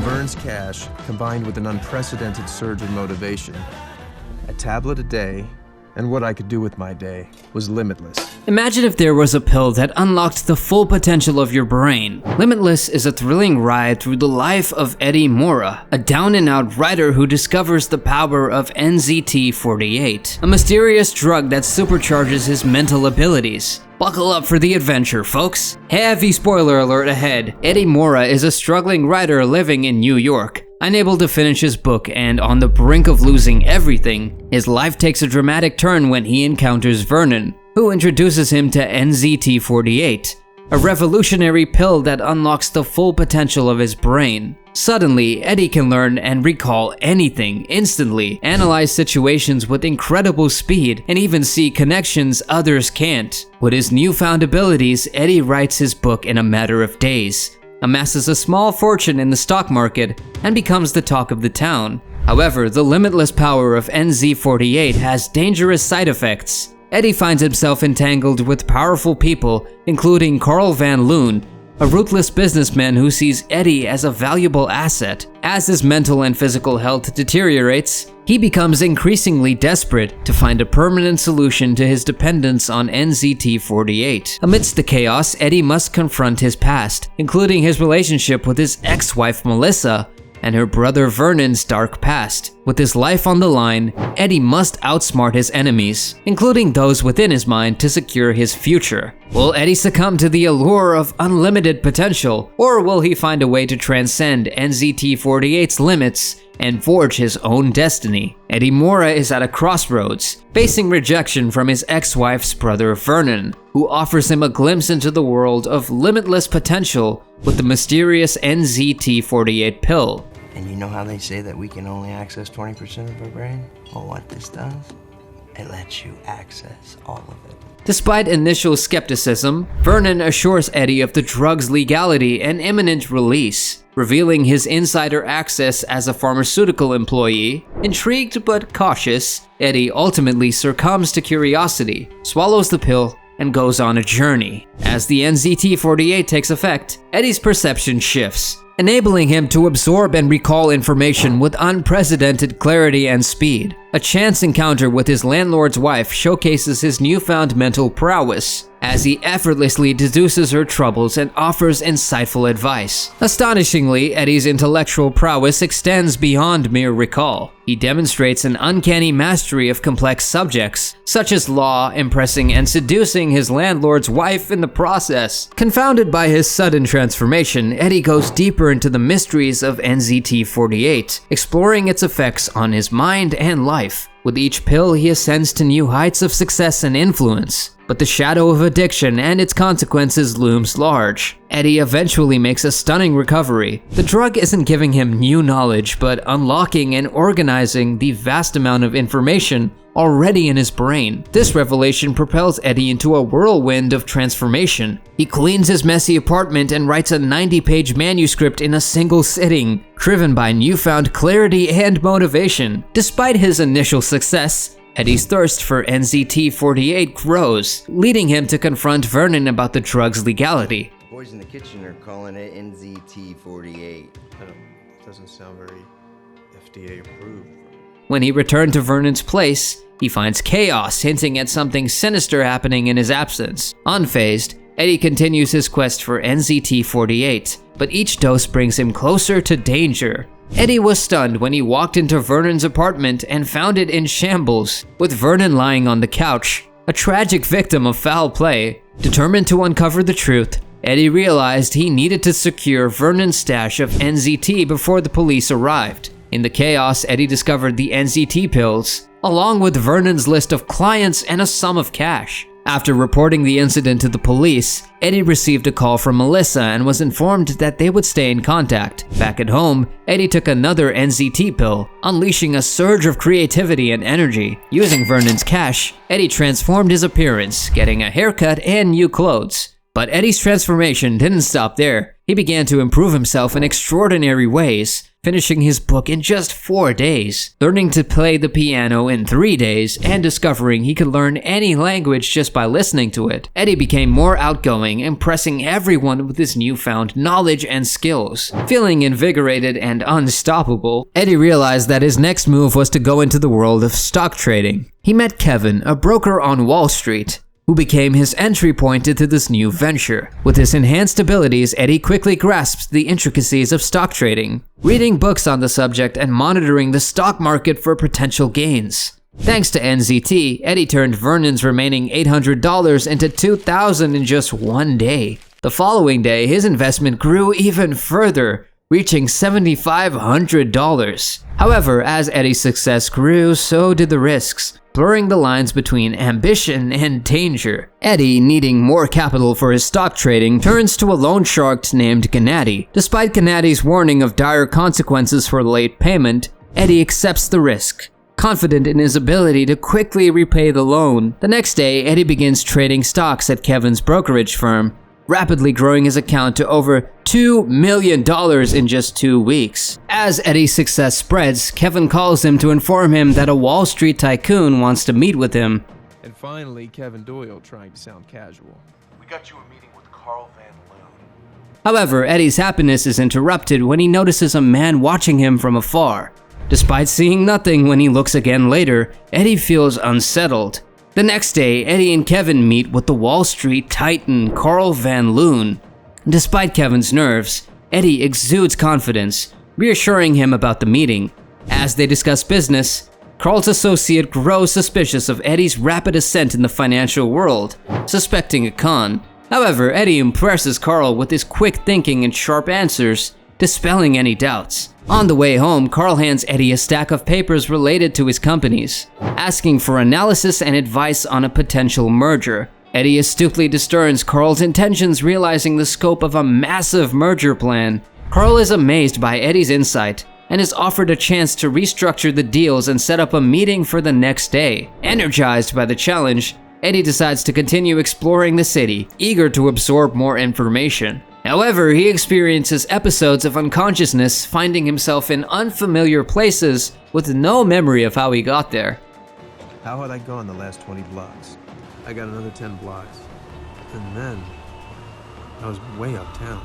Vern's cash, combined with an unprecedented surge in motivation, a tablet a day, and what I could do with my day was limitless. Imagine if there was a pill that unlocked the full potential of your brain. Limitless is a thrilling ride through the life of Eddie Mora, a down-and-out writer who discovers the power of NZT48, a mysterious drug that supercharges his mental abilities. Buckle up for the adventure, folks. Heavy spoiler alert ahead. Eddie Mora is a struggling writer living in New York. Unable to finish his book and on the brink of losing everything, his life takes a dramatic turn when he encounters Vernon, who introduces him to NZT48, a revolutionary pill that unlocks the full potential of his brain. Suddenly, Eddie can learn and recall anything instantly, analyze situations with incredible speed, and even see connections others can't. With his newfound abilities, Eddie writes his book in a matter of days, amasses a small fortune in the stock market, and becomes the talk of the town. However, the limitless power of NZ48 has dangerous side effects. Eddie finds himself entangled with powerful people, including Carl Van Loon, a ruthless businessman who sees Eddie as a valuable asset. As his mental and physical health deteriorates, he becomes increasingly desperate to find a permanent solution to his dependence on NZT48. Amidst the chaos, Eddie must confront his past, including his relationship with his ex-wife Melissa and her brother Vernon's dark past. With his life on the line, Eddie must outsmart his enemies, including those within his mind, to secure his future. Will Eddie succumb to the allure of unlimited potential, or will he find a way to transcend NZT48's limits and forge his own destiny? Eddie Mora is at a crossroads, facing rejection from his ex-wife's brother Vernon, who offers him a glimpse into the world of limitless potential with the mysterious NZT48 pill. And you know how they say that we can only access 20% of our brain? Well, what this does? It lets you access all of it. Despite initial skepticism, Vernon assures Eddie of the drug's legality and imminent release, revealing his insider access as a pharmaceutical employee. Intrigued but cautious, Eddie ultimately succumbs to curiosity, swallows the pill, and goes on a journey. As the NZT48 takes effect, Eddie's perception shifts, enabling him to absorb and recall information with unprecedented clarity and speed. A chance encounter with his landlord's wife showcases his newfound mental prowess, as he effortlessly deduces her troubles and offers insightful advice. Astonishingly, Eddie's intellectual prowess extends beyond mere recall. He demonstrates an uncanny mastery of complex subjects, such as law, impressing and seducing his landlord's wife in the process. Confounded by his sudden transformation, Eddie goes deeper into the mysteries of NZT48, exploring its effects on his mind and life. With each pill, he ascends to new heights of success and influence, but the shadow of addiction and its consequences looms large. Eddie eventually makes a stunning recovery. The drug isn't giving him new knowledge, but unlocking and organizing the vast amount of information already in his brain. This revelation propels Eddie into a whirlwind of transformation. He cleans his messy apartment and writes a 90-page manuscript in a single sitting, driven by newfound clarity and motivation. Despite his initial success, Eddie's thirst for NZT48 grows, leading him to confront Vernon about the drug's legality. Boys in the kitchen are calling it NZT48. Doesn't sound very FDA approved. When he returned to Vernon's place, he finds chaos hinting at something sinister happening in his absence. Unfazed, Eddie continues his quest for NZT48, but each dose brings him closer to danger. Eddie was stunned when he walked into Vernon's apartment and found it in shambles, with Vernon lying on the couch, a tragic victim of foul play. Determined to uncover the truth, Eddie realized he needed to secure Vernon's stash of NZT before the police arrived. In the chaos, Eddie discovered the NZT pills, along with Vernon's list of clients and a sum of cash. After reporting the incident to the police, Eddie received a call from Melissa and was informed that they would stay in contact. Back at home, Eddie took another NZT pill, unleashing a surge of creativity and energy. Using Vernon's cash, Eddie transformed his appearance, getting a haircut and new clothes. But Eddie's transformation didn't stop there. He began to improve himself in extraordinary ways, finishing his book in just 4 days, learning to play the piano in 3 days, and discovering he could learn any language just by listening to it. Eddie became more outgoing, impressing everyone with his newfound knowledge and skills. Feeling invigorated and unstoppable, Eddie realized that his next move was to go into the world of stock trading. He met Kevin, a broker on Wall Street, who became his entry point into this new venture. With his enhanced abilities, Eddie quickly grasped the intricacies of stock trading, reading books on the subject and monitoring the stock market for potential gains. Thanks to NZT, Eddie turned Vernon's remaining $800 into $2,000 in just 1 day. The following day, his investment grew even further, reaching $7,500. However, as Eddie's success grew, so did the risks, blurring the lines between ambition and danger. Eddie, needing more capital for his stock trading, turns to a loan shark named Gennady. Despite Gennady's warning of dire consequences for late payment, Eddie accepts the risk, confident in his ability to quickly repay the loan. The next day, Eddie begins trading stocks at Kevin's brokerage firm, rapidly growing his account to over $2 million in just 2 weeks. As Eddie's success spreads, Kevin calls him to inform him that a Wall Street tycoon wants to meet with him. And finally, Kevin Doyle trying to sound casual. We got you a meeting with Carl Van Loon. However, Eddie's happiness is interrupted when he notices a man watching him from afar. Despite seeing nothing when he looks again later, Eddie feels unsettled. The next day, Eddie and Kevin meet with the Wall Street titan Carl Van Loon. Despite Kevin's nerves, Eddie exudes confidence, reassuring him about the meeting. As they discuss business, Carl's associate grows suspicious of Eddie's rapid ascent in the financial world, suspecting a con. However, Eddie impresses Carl with his quick thinking and sharp answers, dispelling any doubts. On the way home, Carl hands Eddie a stack of papers related to his companies, asking for analysis and advice on a potential merger. Eddie astutely discerns Carl's intentions, realizing the scope of a massive merger plan. Carl is amazed by Eddie's insight and is offered a chance to restructure the deals and set up a meeting for the next day. Energized by the challenge, Eddie decides to continue exploring the city, eager to absorb more information. However, he experiences episodes of unconsciousness, finding himself in unfamiliar places with no memory of how he got there. How had I gone the last 20 blocks? I got another 10 blocks. And then, I was way uptown.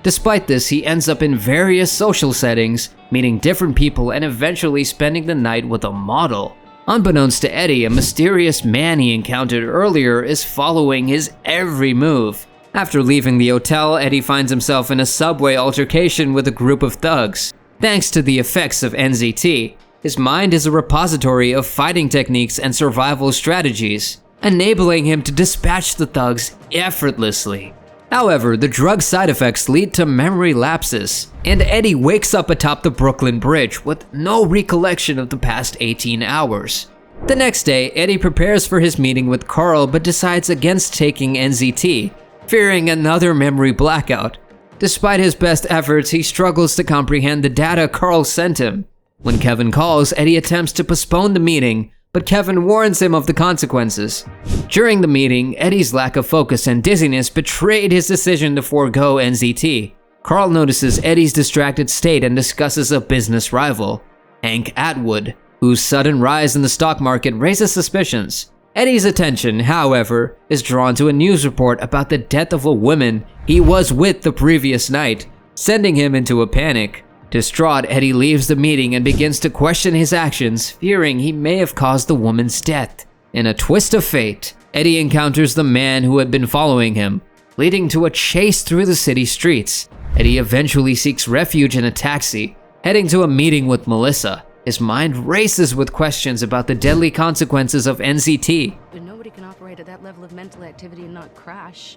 Despite this, he ends up in various social settings, meeting different people and eventually spending the night with a model. Unbeknownst to Eddie, a mysterious man he encountered earlier is following his every move. After leaving the hotel, Eddie finds himself in a subway altercation with a group of thugs. Thanks to the effects of NZT, his mind is a repository of fighting techniques and survival strategies, enabling him to dispatch the thugs effortlessly. However, the drug side effects lead to memory lapses, and Eddie wakes up atop the Brooklyn Bridge with no recollection of the past 18 hours. The next day, Eddie prepares for his meeting with Carl but decides against taking NZT, fearing another memory blackout. Despite his best efforts, he struggles to comprehend the data Carl sent him. When Kevin calls, Eddie attempts to postpone the meeting, but Kevin warns him of the consequences. During the meeting, Eddie's lack of focus and dizziness betrayed his decision to forego NZT. Carl notices Eddie's distracted state and discusses a business rival, Hank Atwood, whose sudden rise in the stock market raises suspicions. Eddie's attention, however, is drawn to a news report about the death of a woman he was with the previous night, sending him into a panic. Distraught, Eddie leaves the meeting and begins to question his actions, fearing he may have caused the woman's death. In a twist of fate, Eddie encounters the man who had been following him, leading to a chase through the city streets. Eddie eventually seeks refuge in a taxi, heading to a meeting with Melissa. His mind races with questions about the deadly consequences of NZT. But nobody can operate at that level of mental activity and not crash.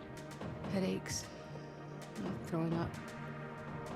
Headaches. Throwing up.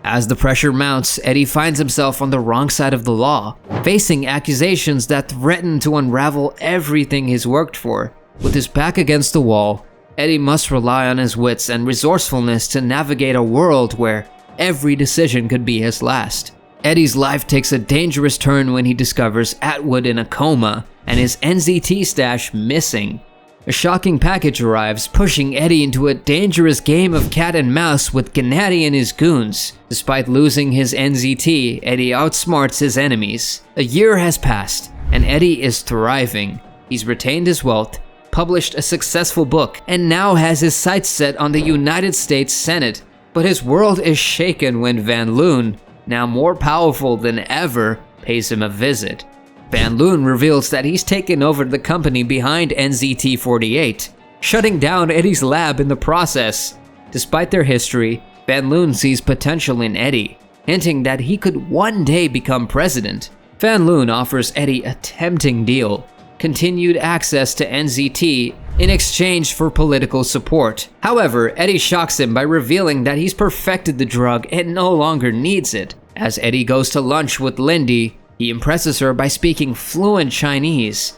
As the pressure mounts, Eddie finds himself on the wrong side of the law, facing accusations that threaten to unravel everything he's worked for. With his back against the wall, Eddie must rely on his wits and resourcefulness to navigate a world where every decision could be his last. Eddie's life takes a dangerous turn when he discovers Atwood in a coma and his NZT stash missing. A shocking package arrives, pushing Eddie into a dangerous game of cat and mouse with Gennady and his goons. Despite losing his NZT, Eddie outsmarts his enemies. A year has passed, and Eddie is thriving. He's retained his wealth, published a successful book, and now has his sights set on the United States Senate. But his world is shaken when Van Loon, now more powerful than ever, pays him a visit. Van Loon reveals that he's taken over the company behind NZT-48, shutting down Eddie's lab in the process. Despite their history, Van Loon sees potential in Eddie, hinting that he could one day become president. Van Loon offers Eddie a tempting deal: continued access to NZT in exchange for political support. However, Eddie shocks him by revealing that he's perfected the drug and no longer needs it. As Eddie goes to lunch with Lindy, he impresses her by speaking fluent Chinese.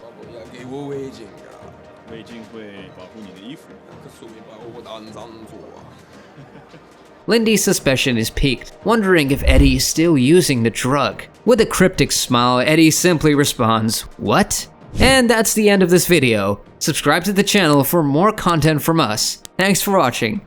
Lindy's suspicion is piqued, wondering if Eddie is still using the drug. With a cryptic smile, Eddie simply responds, "What?" And that's the end of this video. Subscribe to the channel for more content from us. Thanks for watching.